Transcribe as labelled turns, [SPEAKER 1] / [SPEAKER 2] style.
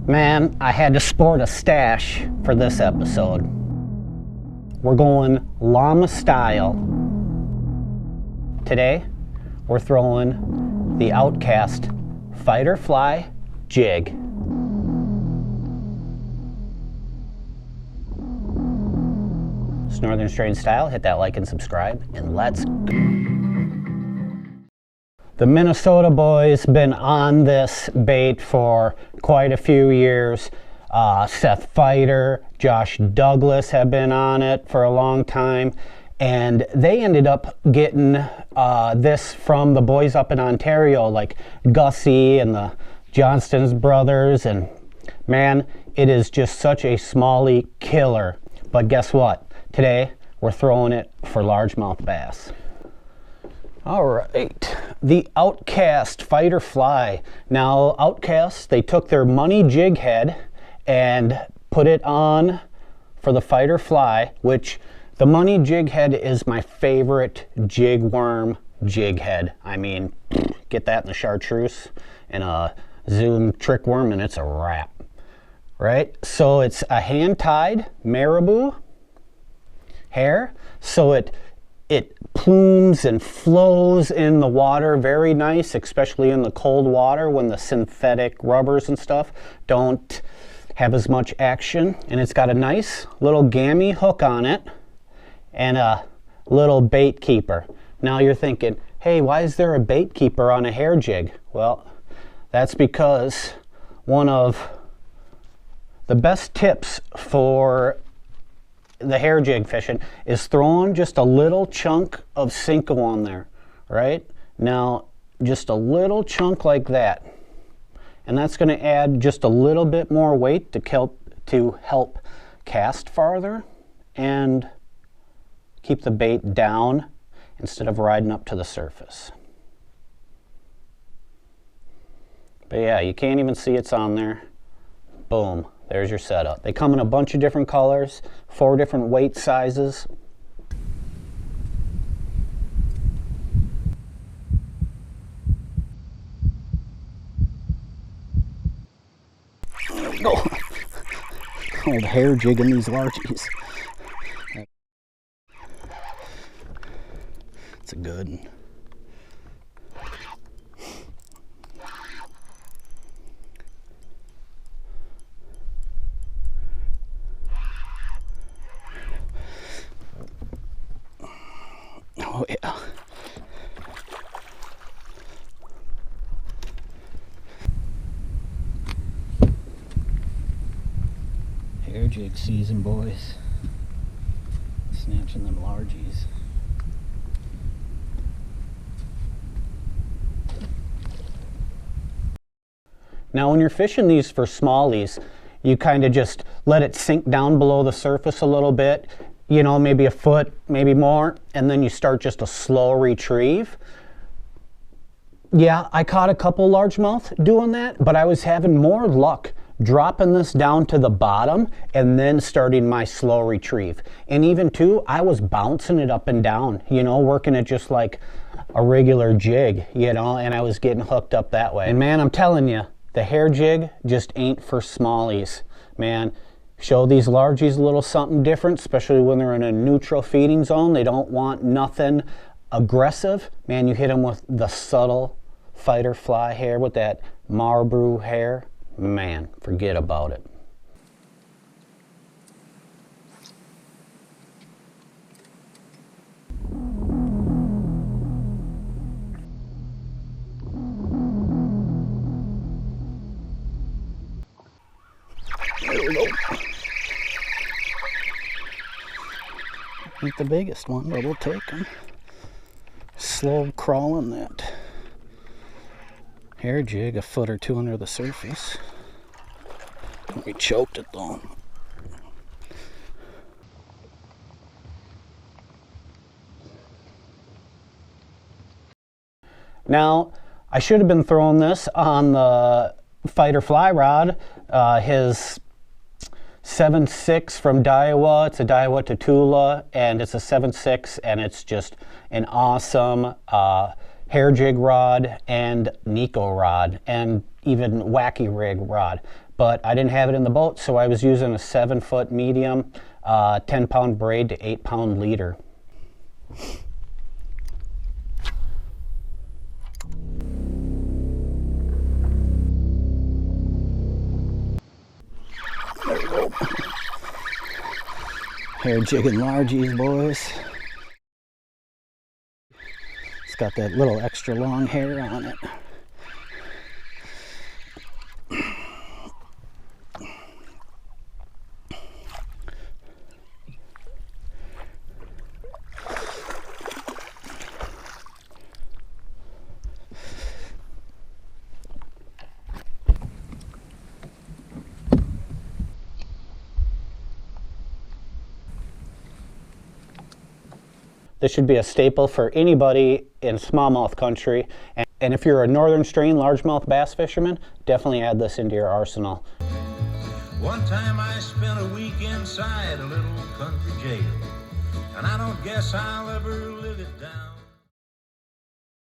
[SPEAKER 1] Man, I had to sport a stash for this episode. We're going llama style. Today, we're throwing the Outkast Feider Fly jig. It's Northern Strain style. Hit that like and subscribe, and let's go. The Minnesota boys been on this bait for quite a few years. Seth Feider, Josh Douglas have been on it for a long time, and they ended up getting this from the boys up in Ontario, like Gussie and the Johnston's brothers, and man, it is just such a smallie killer. But guess what? Today, we're throwing it for largemouth bass. All right, the Outkast Feider Fly. Now, Outkast, they took their money jig head and put it on for the Feider Fly, which the money jig head is my favorite jig worm jig head. I mean, get that in the chartreuse and a Zoom trick worm and it's a wrap, right? So it's a hand-tied marabou hair, so it plumes and flows in the water very nice, especially in the cold water when the synthetic rubbers and stuff don't have as much action. And it's got a nice little gammy hook on it and a little bait keeper. Now you're thinking, hey, why is there a bait keeper on a hair jig? Well, that's because one of the best tips for the hair jig fishing is throwing just a little chunk of Cinco on there, right? Now, just a little chunk like that. And that's going to add just a little bit more weight to help cast farther and keep the bait down instead of riding up to the surface. But yeah, you can't even see it's on there. Boom. There's your setup. They come in a bunch of different colors, 4 different weight sizes. There we go. Old hair jigging these largies. It's a good one. Oh yeah. Hair jig season, boys. Snatching them largies. Now when you're fishing these for smallies, you kind of just let it sink down below the surface a little bit. You know, maybe a foot, maybe more, and then you start just a slow retrieve. Yeah, I caught a couple largemouth doing that, but I was having more luck dropping this down to the bottom and then starting my slow retrieve. And even too, I was bouncing it up and down, you know, working it just like a regular jig, you know, and I was getting hooked up that way. And man, I'm telling you, the hair jig just ain't for smallies, man. Show these largies a little something different, especially when they're in a neutral feeding zone. They don't want nothing aggressive. Man, you hit them with the subtle Feider Fly hair with that marabou hair. Man, forget about it. There we go. Ain't the biggest one, but we'll take them. Slow crawling that hair jig a foot or 2 under the surface. We choked it though. Now, I should have been throwing this on the Feider Fly rod, his 7.6 from Daiwa. It's a Daiwa Tatula, and it's a 7.6, and it's just an awesome hair jig rod and Nico rod, and even wacky rig rod. but I didn't have it in the boat, so I was using a 7-foot medium, 10-pound braid to 8-pound leader. There we go. Hair jigging largies, boys. It's got that little extra long hair on it. This should be a staple for anybody in smallmouth country. And if you're a northern strain largemouth bass fisherman, definitely add this into your arsenal.
[SPEAKER 2] One time I spent a week inside a little country jail, and I don't guess I'll ever live it down.